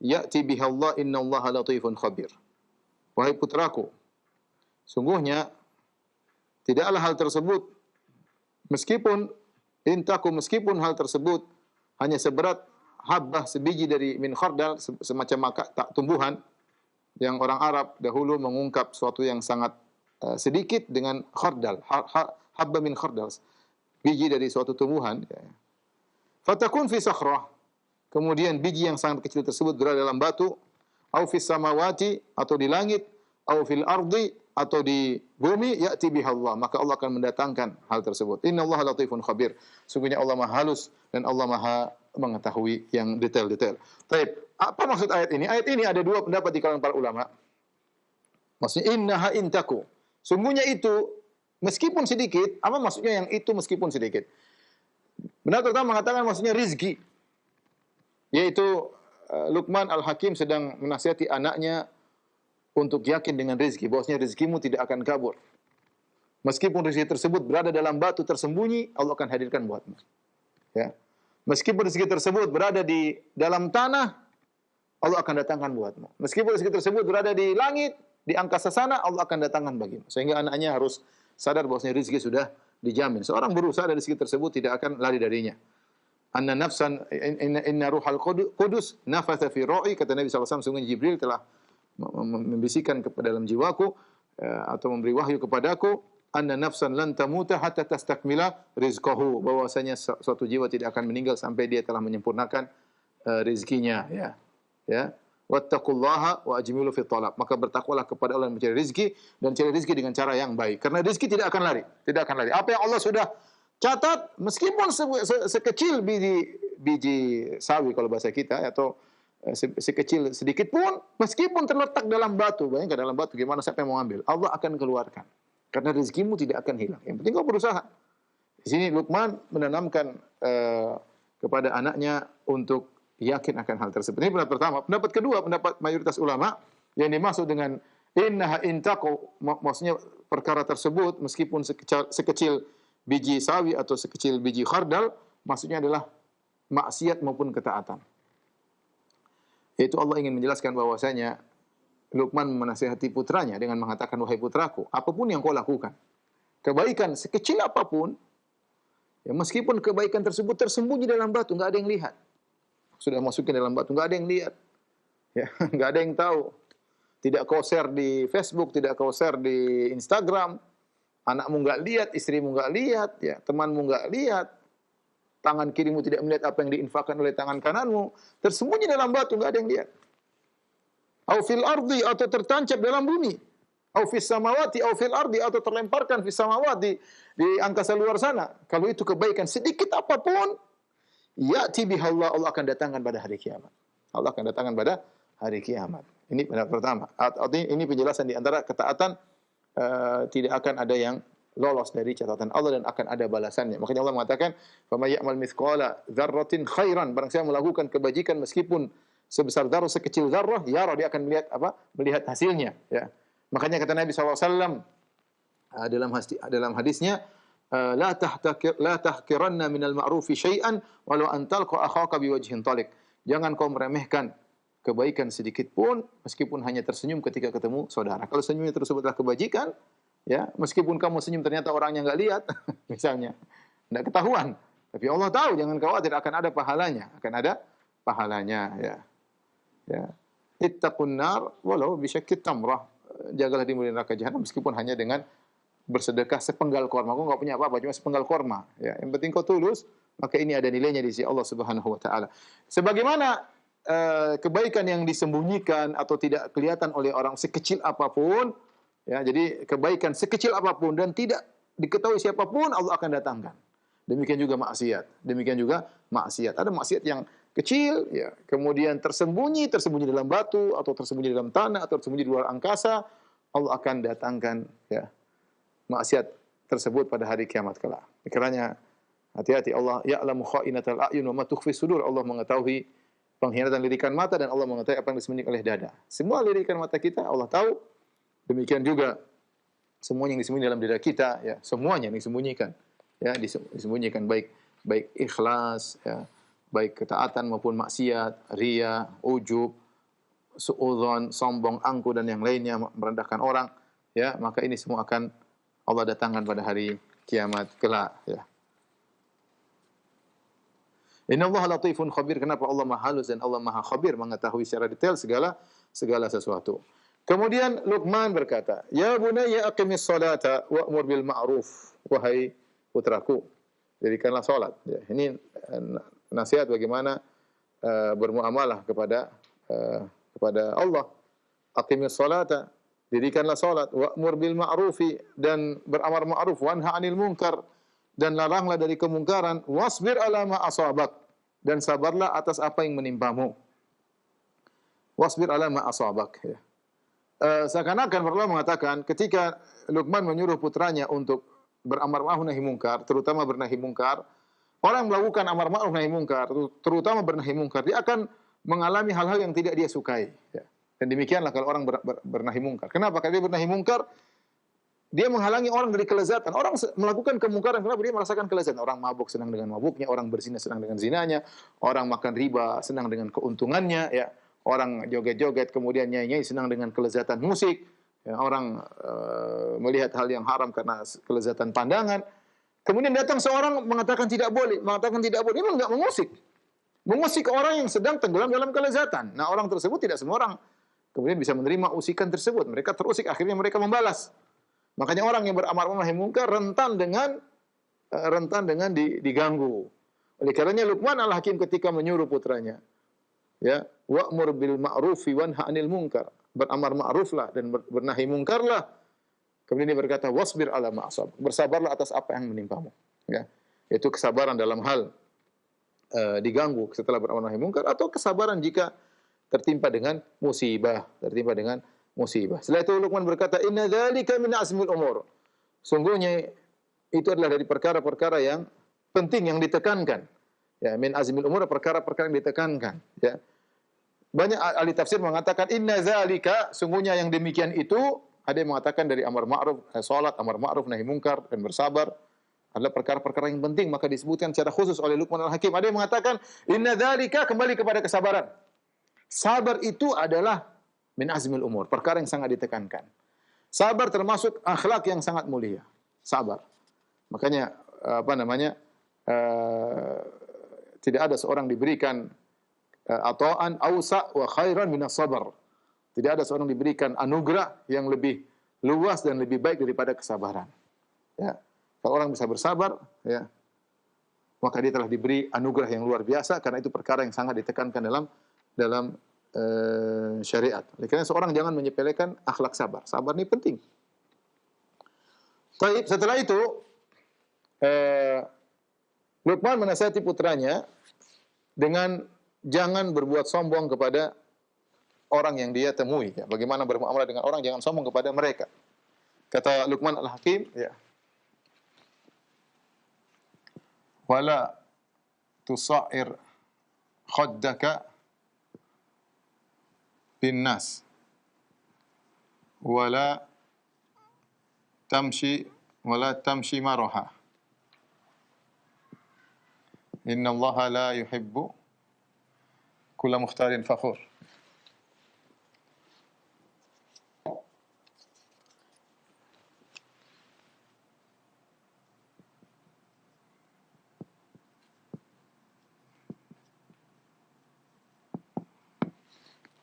ya'ti biha Allah, innallaha latifun khabir." Wahai putraku, sungguhnya tidaklah hal tersebut meskipun hal tersebut hanya seberat habbah, sebiji dari min khardal, semacam tumbuhan yang orang Arab dahulu mengungkap suatu yang sangat sedikit dengan khardal, habba min khardal, biji dari suatu tumbuhan. fatakun fi sakhrah. Kemudian biji yang sangat kecil tersebut berada dalam batu, au fis samawati, atau di langit, au fil ardi, atau di bumi, ya'ti biha Allah, maka Allah akan mendatangkan hal tersebut. Innallaha latifun khabir. Sungguhnya Allah Maha halus dan Allah Maha mengetahui yang detail-detail. Baik, apa maksud ayat ini? Ayat ini ada dua pendapat di kalangan para ulama. Maksudnya innaha intaku. Sungguhnya itu meskipun sedikit, apa maksudnya yang itu meskipun sedikit? Benar pertama mengatakan maksudnya rizki. Yaitu Luqman Al-Hakim sedang menasihati anaknya untuk yakin dengan rezeki, bahwasanya rezekimu tidak akan kabur. Meskipun rezeki tersebut berada dalam batu tersembunyi, Allah akan hadirkan buatmu. Ya. Meskipun rezeki tersebut berada di dalam tanah, Allah akan datangkan buatmu. Meskipun rezeki tersebut berada di langit, di angkasa sana, Allah akan datangkan bagimu. Sehingga anaknya harus sadar bahwasanya rezeki sudah dijamin. Seorang berusaha dari rezeki tersebut tidak akan lari darinya. Anna nafsan inna ruhal qudus nafatha fi ru'i, kata Nabi SAW, sungguh Jibril telah membisikkan ke dalam jiwaku atau memberi wahyu kepadaku, anna nafsan lan tamuta hatta tastakmila rizqahu, bahwasanya suatu jiwa tidak akan meninggal sampai dia telah menyempurnakan rezekinya, ya. Wattaqullaha wa ajmilu fi talab, maka bertakwalah kepada Allah dan mencari rezeki, dan cari rezeki dengan cara yang baik, karena rezeki tidak akan lari. Apa yang Allah sudah catat, meskipun sekecil biji sawi kalau bahasa kita, atau sekecil sedikit pun, meskipun terletak dalam batu, bayangkan dalam batu, gimana siapa yang mau ambil? Allah akan keluarkan, karena rezekimu tidak akan hilang. Yang penting kau berusaha. Di sini Luqman menanamkan kepada anaknya untuk yakin akan hal tersebut. Ini pendapat pertama. Pendapat kedua, pendapat mayoritas ulama, yang dimaksud dengan innaha intaqu, maksudnya perkara tersebut meskipun sekecil biji sawi atau sekecil biji khardal, maksudnya adalah maksiat maupun ketaatan. Yaitu Allah ingin menjelaskan bahwasanya Luqman menasihati putranya dengan mengatakan, wahai putraku, apapun yang kau lakukan, kebaikan sekecil apapun, ya meskipun kebaikan tersebut tersembunyi dalam batu, nggak ada yang lihat. Sudah masukin dalam batu, nggak ada yang lihat, ya nggak ada yang tahu. Tidak kau share di Facebook, tidak kau share di Instagram, anakmu nggak lihat, istrimu nggak lihat, ya temanmu nggak lihat. Tangan kirimu tidak melihat apa yang diinfakkan oleh tangan kananmu, tersembunyi dalam batu, enggak ada yang lihat. Au fil ardi, atau tertancap dalam bumi. Au fis samawati, au fil ardi, atau terlemparkan fis samawati, di angkasa luar sana. Kalau itu kebaikan sedikit apapun, ya'ti bihallah, Allah akan datangkan pada hari kiamat. Allah akan datangkan pada hari kiamat. Ini pendapat pertama. Ini penjelasan di antara ketaatan, tidak akan ada yang lolos dari catatan Allah dan akan ada balasannya. Makanya Allah mengatakan, "Faman ya'mal mithqala dzarratin khairan", barang siapa melakukan kebajikan meskipun sebesar dzarrah, sekecil dzarrah, ya dia akan melihat hasilnya, ya. Makanya kata Nabi SAW dalam hadisnya, la tahkiranna minal ma'rufi syai'an walau an talqa akhaka biwajhin taliq. Jangan kau meremehkan kebaikan sedikit pun meskipun hanya tersenyum ketika ketemu saudara. Kalau senyumnya tersebut adalah kebajikan, ya, meskipun kamu senyum ternyata orangnya nggak lihat, misalnya, nggak ketahuan, tapi Allah tahu, jangan khawatir, akan ada pahalanya, ya. Ittaqun nar walau bisyaqqit tamrah, jagalah diri dari neraka jahanam meskipun hanya dengan bersedekah sepenggal korma. Kau nggak punya apa-apa, cuma sepenggal korma, ya. Yang penting kau tulus, maka ini ada nilainya di sisi Allah Subhanahu wa taala. Sebagaimana kebaikan yang disembunyikan atau tidak kelihatan oleh orang sekecil apapun, ya, jadi kebaikan sekecil apapun dan tidak diketahui siapapun, Allah akan datangkan. Demikian juga maksiat. Ada maksiat yang kecil, ya, kemudian tersembunyi dalam batu, atau tersembunyi dalam tanah, atau tersembunyi di luar angkasa, Allah akan datangkan, ya, maksiat tersebut pada hari kiamat kelak. Karena hati-hati, Allah ya'lamu kha'inatal a'yun wa ma tukhfi sudur. Allah mengetahui pengkhianatan lirikan mata, dan Allah mengetahui apa yang disembunyikan oleh dada. Semua lirikan mata kita Allah tahu. Demikian juga semuanya yang disembunyikan dalam dada kita, ya, semuanya yang disembunyikan, ya, disembunyikan, baik ikhlas, ya, baik ketaatan maupun maksiat, riya, ujub, suudzon, sombong, angku, dan yang lainnya, merendahkan orang, ya, maka ini semua akan Allah datangkan pada hari kiamat kelak, ya. Innallaha latifun khabir. Kenapa Allah Maha halus dan Allah Maha khabir, mengetahui secara detail segala sesuatu. Kemudian Luqman berkata, "Ya bunayya aqimis salata wa'mur bil ma'ruf." Wahai putraku, dirikanlah salat. Ya, ini nasihat bagaimana bermuamalah kepada Allah. Aqimis salata, dirikanlah salat, wa'mur bil ma'rufi, dan beramar ma'ruf, wanha 'anil munkar, dan laranglah dari kemungkaran, wasbir ala ma asabak, dan sabarlah atas apa yang menimpamu. Wasbir ala ma asabak, ya. Seakan-akan Allah mengatakan ketika Luqman menyuruh putranya untuk beramar ma'ruf nahi munkar, terutama bernahi munkar, orang melakukan amar ma'ruf nahi munkar, terutama bernahi munkar, dia akan mengalami hal-hal yang tidak dia sukai, ya. Dan demikianlah kalau orang bernahi munkar. Kenapa? Karena dia bernahi munkar, dia menghalangi orang dari kelezatan. Orang melakukan kemungkaran, kenapa? Dia merasakan kelezatan. Orang mabuk senang dengan mabuknya, orang berzina senang dengan zinanya, orang makan riba senang dengan keuntungannya, ya. Orang joget-joget kemudian nyanyi senang dengan kelezatan musik, ya. Orang melihat hal yang haram karena kelezatan pandangan. Kemudian datang seorang mengatakan tidak boleh, Ini enggak mengusik. Mengusik orang yang sedang tenggelam dalam kelezatan. Nah, orang tersebut tidak semua orang kemudian bisa menerima usikan tersebut. Mereka terusik, akhirnya mereka membalas. Makanya orang yang beramar ma'ruf nahi munkar rentan dengan diganggu. Oleh karenanya Luqman Al-Hakim ketika menyuruh putranya, ya, wa'mur bil ma'rufi wanha 'anil munkar, beramar ma'ruflah dan bernahi munkarlah. Kemudian dia berkata, wasbir ala ma asab, bersabarlah atas apa yang menimpamu, ya. Yaitu kesabaran dalam hal diganggu setelah beramar nahi munkar, atau kesabaran jika tertimpa dengan musibah. Setelah itu Luqman berkata, inna dzalika min azmil umur. Sungguhnya itu adalah dari perkara-perkara yang penting, yang ditekankan. Ya, min azmil umur, perkara-perkara yang ditekankan, ya. Banyak ahli tafsir mengatakan inna dzalika, sungguhnya yang demikian itu, ada yang mengatakan dari amar ma'ruf, salat, amar ma'ruf nahi munkar, dan bersabar adalah perkara-perkara yang penting, maka disebutkan secara khusus oleh Luqman Al-Hakim. Ada yang mengatakan inna dzalika, kembali kepada kesabaran. Sabar itu adalah min azmil umur, perkara yang sangat ditekankan. Sabar termasuk akhlak yang sangat mulia. Sabar. Makanya tidak ada seorang diberikan ata'an awsa' wa khairan minas sabar. Tidak ada seorang diberikan anugerah yang lebih luas dan lebih baik daripada kesabaran. Ya. Kalau orang bisa bersabar, ya, maka dia telah diberi anugerah yang luar biasa, karena itu perkara yang sangat ditekankan dalam syariat. Oleh karena seorang jangan menyepelekan akhlak sabar. Sabar ini penting. Baik, setelah itu Luqman menasihati putranya dengan jangan berbuat sombong kepada orang yang dia temui, ya. Bagaimana bermuamalah dengan orang, jangan sombong kepada mereka. Kata Luqman Al-Hakim, ya, wala tusa'ir khaddaka bin nas wala tamshi maraha, inna allaha la yuhibbu kulla mukhtalin fakhur.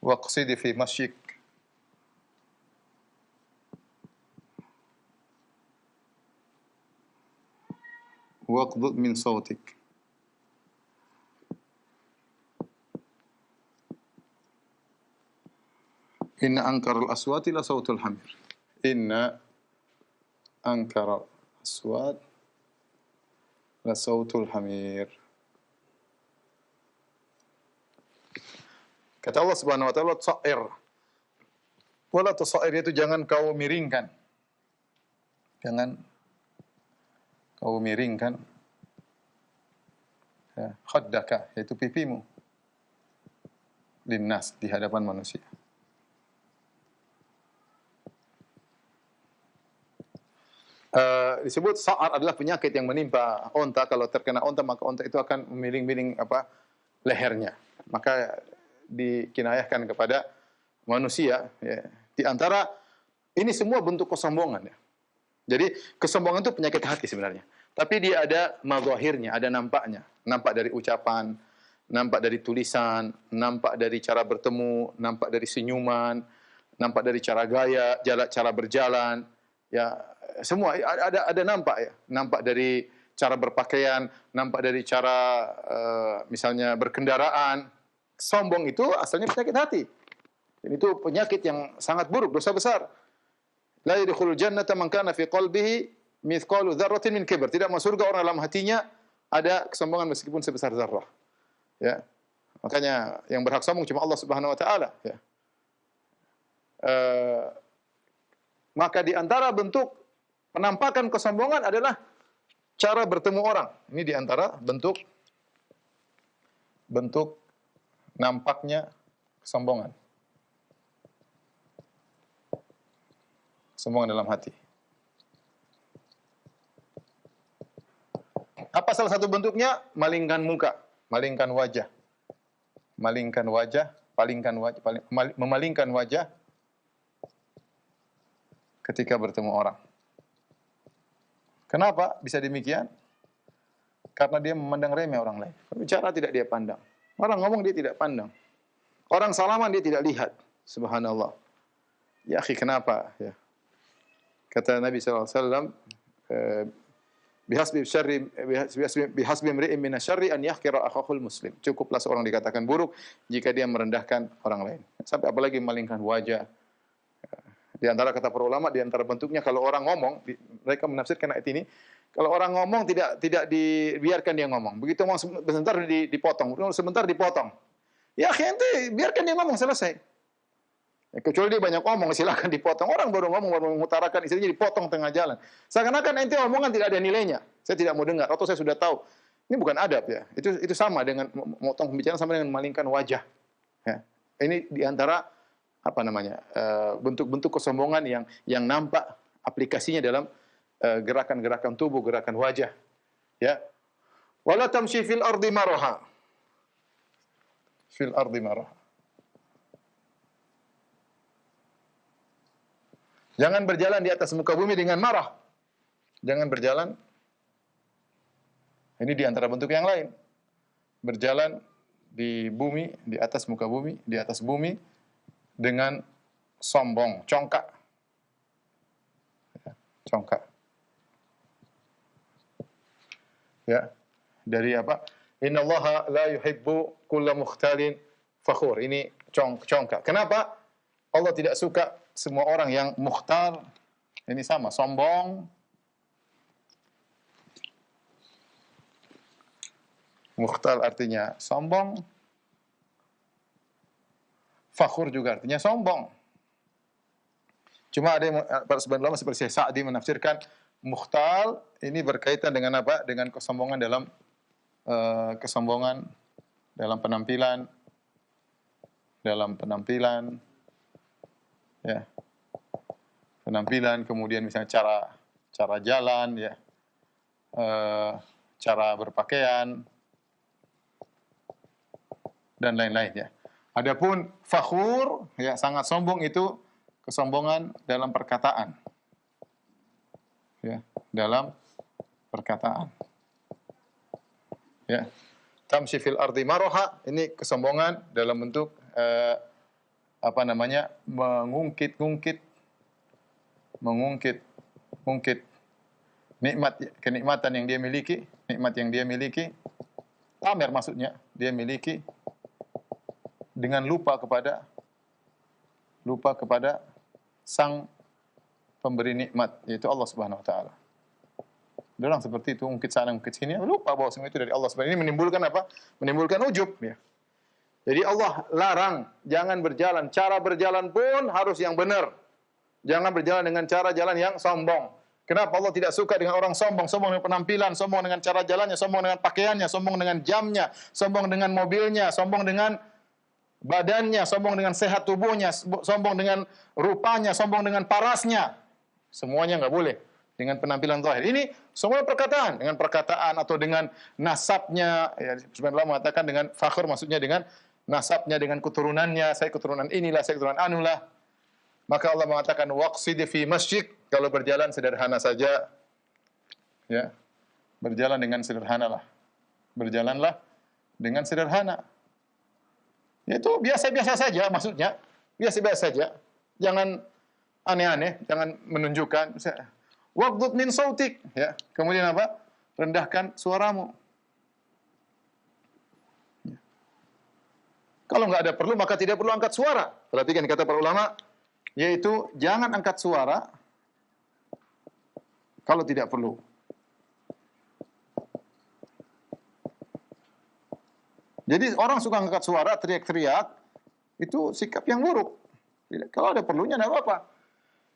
waqsidi fi masyik waqdud min sautik. Inna ankaral aswati la sautul hamir. Inna ankaral aswat la sautul hamir. Kata Allah Subhanahu wa taala, "Sa'ir." Wala tusair, itu jangan kau miringkan. Jangan kau miringkan, ya, khaddaka, yaitu pipimu, linnas, di hadapan manusia. Disebut sa'ar adalah penyakit yang menimpa onta. Kalau terkena onta, maka onta itu akan memiring-miring lehernya. Maka dikinayahkan kepada manusia, ya. Di antara ini semua bentuk kesombongan, ya. Jadi kesombongan itu penyakit hati sebenarnya. Tapi dia ada mazahirnya, ada nampaknya. Nampak dari ucapan, nampak dari tulisan, nampak dari cara bertemu, nampak dari senyuman, nampak dari cara gaya, cara berjalan, ya, semua ada nampak, ya. Nampak dari cara berpakaian, nampak dari cara misalnya berkendaraan. Sombong itu asalnya penyakit hati. Dan itu penyakit yang sangat buruk, dosa besar. La yadkhulul jannata man kana fi qalbihi mithqalu dzarratin min kibr. Tidak masuk surga orang dalam hatinya ada kesombongan meskipun sebesar zarrah. Ya. Makanya yang berhak sombong cuma Allah Subhanahu wa taala, ya. Maka di antara bentuk penampakan kesombongan adalah cara bertemu orang. Ini di antara bentuk nampaknya kesombongan. Kesombongan dalam hati. Apa salah satu bentuknya? Malingkan muka, malingkan wajah. Memalingkan wajah ketika bertemu orang. Kenapa bisa demikian? Karena dia memandang remeh orang lain. Bicara tidak dia pandang. Orang ngomong dia tidak pandang. Orang salaman dia tidak lihat. Subhanallah. Ya akhi, kenapa? Ya. Kata Nabi SAW, bihasbi imri'in minasyarri an yahqira akhahul muslim. Cukuplah seorang dikatakan buruk jika dia merendahkan orang lain. Sampai apalagi memalingkan wajah. Di antara kata para ulama, di antara bentuknya kalau orang ngomong, mereka menafsirkan ayat ini, kalau orang ngomong tidak dibiarkan dia ngomong. Begitu ngomong sebentar dipotong, sebentar dipotong. Ya ente biarkan dia ngomong selesai. Ya, kecuali dia banyak ngomong, silakan dipotong. Orang baru ngomong, baru mengutarakan, istrinya dipotong tengah jalan. Seakan-akan ente omongan tidak ada nilainya. Saya tidak mau dengar, atau saya sudah tahu. Ini bukan adab ya. Itu sama dengan memotong pembicaraan, sama dengan memalingkan wajah. Ya. Ini diantara bentuk-bentuk kesombongan yang nampak aplikasinya dalam gerakan-gerakan tubuh, gerakan wajah. Ya. Wala tamshi fil ardi maraha. Fil ardi maraha. Jangan berjalan di atas muka bumi dengan marah. Jangan berjalan. Ini di antara bentuk yang lain. Berjalan di bumi, di atas muka bumi, di atas bumi dengan sombong, congkak. Congkak. Ya. Dari apa? Innallaha la yuhibbu kulla mukhtalin fakhur. Ini congkak. Kenapa? Allah tidak suka semua orang yang mukhtar, ini sama, sombong. Mukhtar artinya sombong. Fakhur juga artinya sombong. Cuma ada yang, para sebagian ulama seperti Syekh Sa'di menafsirkan mukhtar ini berkaitan dengan apa? Dengan kesombongan dalam penampilan, ya, penampilan, kemudian misalnya cara jalan, ya, cara berpakaian, dan lain-lain, ya. Adapun fakhur, ya, sangat sombong, itu kesombongan dalam perkataan, ya, dalam perkataan, ya. Tamshi fil ardi maraha, ini kesombongan dalam bentuk mengungkit kenikmatan yang dia miliki, pamer maksudnya, dia miliki dengan lupa kepada sang pemberi nikmat, yaitu Allah Subhanahu wa taala. Ada orang seperti itu, ungkit sana ungkit sini, lupa bahwa semua itu dari Allah Subhanahu. Ini menimbulkan apa? Menimbulkan ujub, ya. Jadi Allah larang jangan berjalan, cara berjalan pun harus yang benar. Jangan berjalan dengan cara jalan yang sombong. Kenapa Allah tidak suka dengan orang sombong? Sombong dengan penampilan, sombong dengan cara jalannya, sombong dengan pakaiannya, sombong dengan jamnya, sombong dengan mobilnya, sombong dengan badannya, sombong dengan sehat tubuhnya, sombong dengan rupanya, sombong dengan parasnya. Semuanya nggak boleh dengan penampilan zahir. Ini semua perkataan, dengan perkataan atau dengan nasabnya. Ya, sebenarnya Allah mengatakan dengan fakhur, maksudnya dengan nasabnya, dengan keturunannya. Saya keturunan inilah, saya keturunan anulah. Maka Allah mengatakan waqsid fi masjid, kalau berjalan sederhana saja, ya, berjalan dengan sederhana lah, berjalanlah dengan sederhana. Itu biasa-biasa saja, maksudnya biasa-biasa saja, jangan aneh-aneh, jangan menunjukkan. Waghdud min sautik, ya. Kemudian apa? rendahkan suaramu. Kalau nggak ada perlu, maka tidak perlu angkat suara. Perhatikan kata para ulama, yaitu jangan angkat suara kalau tidak perlu. Jadi orang suka angkat suara, teriak-teriak, itu sikap yang buruk. Kalau ada perlunya, tidak apa-apa.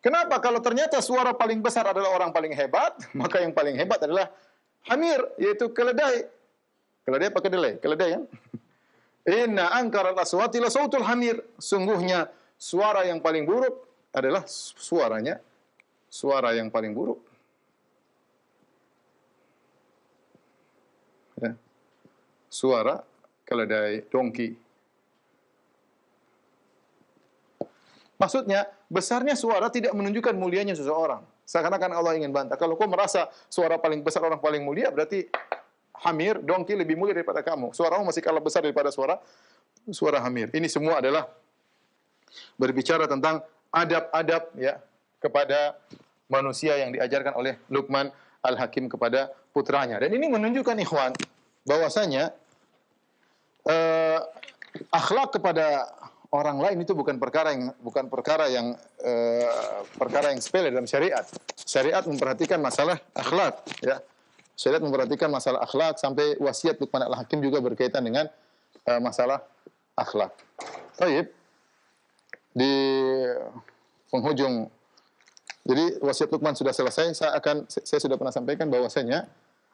Kenapa? Kalau ternyata suara paling besar adalah orang paling hebat, maka yang paling hebat adalah hamir, yaitu keledai. Keledai apa kedelai? Keledai ya. Inna angkaral aswati la sautul hamir. Sungguhnya suara yang paling buruk adalah suara yang paling buruk. Ya. Suara keledai, dongki. Maksudnya, besarnya suara tidak menunjukkan mulianya seseorang. Seakan-akan Allah ingin bantah. Kalau kau merasa suara paling besar orang paling mulia, berarti hamir, dongki lebih mulia daripada kamu. Suaramu masih kalah besar daripada suara hamir. Ini semua adalah berbicara tentang adab-adab ya kepada manusia yang diajarkan oleh Luqman Al-Hakim kepada putranya. Dan ini menunjukkan ikhwan bahwasanya akhlak kepada orang lain itu bukan perkara yang sepele dalam syariat. Syariat memperhatikan masalah akhlak, ya. Syariat memperhatikan masalah akhlak sampai wasiat Luqman Al-Hakim juga berkaitan dengan masalah akhlak. Baik. Di penghujung, jadi wasiat Luqman sudah selesai. Saya sudah pernah sampaikan bahwasanya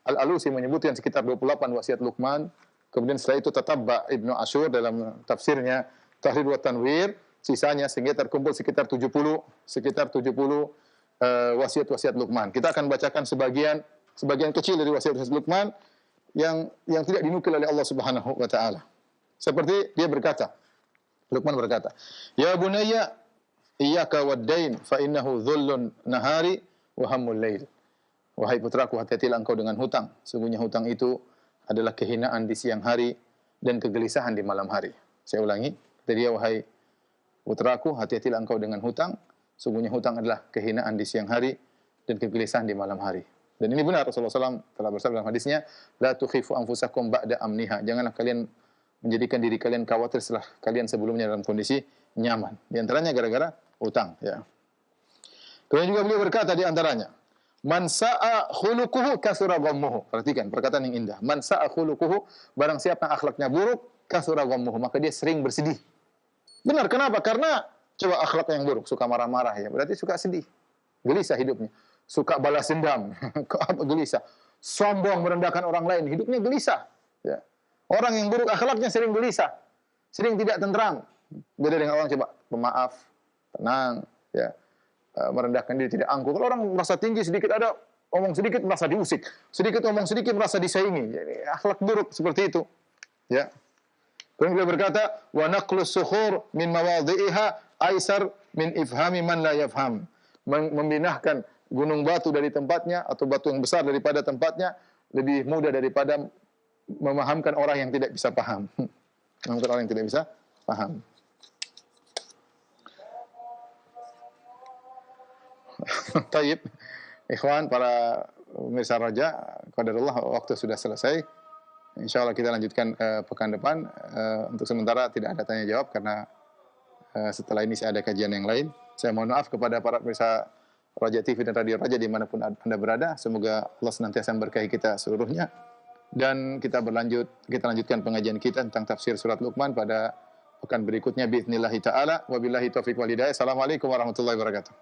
Al-Alusi menyebutkan sekitar 28 wasiat Luqman. Kemudian setelah itu Tatabba Ibnu Asyur dalam tafsirnya Tahrir wa Tanwir, sisanya sehingga terkumpul sekitar 70 wasiat-wasiat Luqman. Kita akan bacakan sebagian kecil dari wasiat-wasiat Luqman yang tidak dinukil oleh Allah Subhanahu wa taala. Seperti dia berkata, Luqman berkata, "Ya bunayya, iyyaka wad-dain fa innahu dhullun nahari wa hammul lail." Wahai putraku, hati-hatilah engkau dengan hutang. Sungguhnya hutang itu adalah kehinaan di siang hari dan kegelisahan di malam hari. Saya ulangi, kata dia, wahai putraku, hati-hatilah engkau dengan hutang. Sungguhnya hutang adalah kehinaan di siang hari dan kegelisahan di malam hari. Dan ini benar, Rasulullah SAW telah bersabda dalam hadisnya, la tukhifu anfusakum ba'da amniha. Janganlah kalian menjadikan diri kalian khawatir setelah kalian sebelumnya dalam kondisi nyaman. Di antaranya gara-gara hutang. Ya. Kemudian juga beliau berkata di antaranya, man sa'a khuluquhu kasura ghammuhu. Perhatikan perkataan yang indah. Man sa'a khuluquhu, barang siapa akhlaknya buruk, kasura ghammuhu, maka dia sering bersedih. Benar, kenapa? Karena coba akhlak yang buruk, suka marah-marah ya, berarti suka sedih. Gelisah hidupnya. Suka balas dendam, gelisah. Sombong merendahkan orang lain, hidupnya gelisah. Ya. Orang yang buruk akhlaknya sering gelisah, sering tidak tentram. Beda dengan orang coba pemaaf, tenang, ya. Merendahkan diri, tidak angkuh. Kalau orang merasa tinggi, sedikit ada omong sedikit merasa diusik, sedikit omong sedikit merasa disaingi. Jadi akhlak buruk seperti itu. Ya. Kemudian beliau berkata, wa naqlus suhur min mawadhi'iha aisar min ifhami man la yafham. Memindahkan gunung batu dari tempatnya atau batu yang besar daripada tempatnya lebih mudah daripada memahamkan orang yang tidak bisa paham. Memahamkan orang yang tidak bisa paham. Taib, ikhwan, para pemirsa Raja, qadarullah waktu sudah selesai. Insyaallah kita lanjutkan pekan depan. Untuk sementara tidak ada tanya jawab karena setelah ini saya ada kajian yang lain. Saya mohon maaf kepada para pemirsa Raja TV dan Radio Raja dimanapun Anda berada. Semoga Allah senantiasa memberkahi kita seluruhnya. Dan kita lanjutkan pengajian kita tentang tafsir surat Luqman pada pekan berikutnya biidznillah taala. Wabillahi taufiq wal hidayah. Assalamualaikum warahmatullahi wabarakatuh.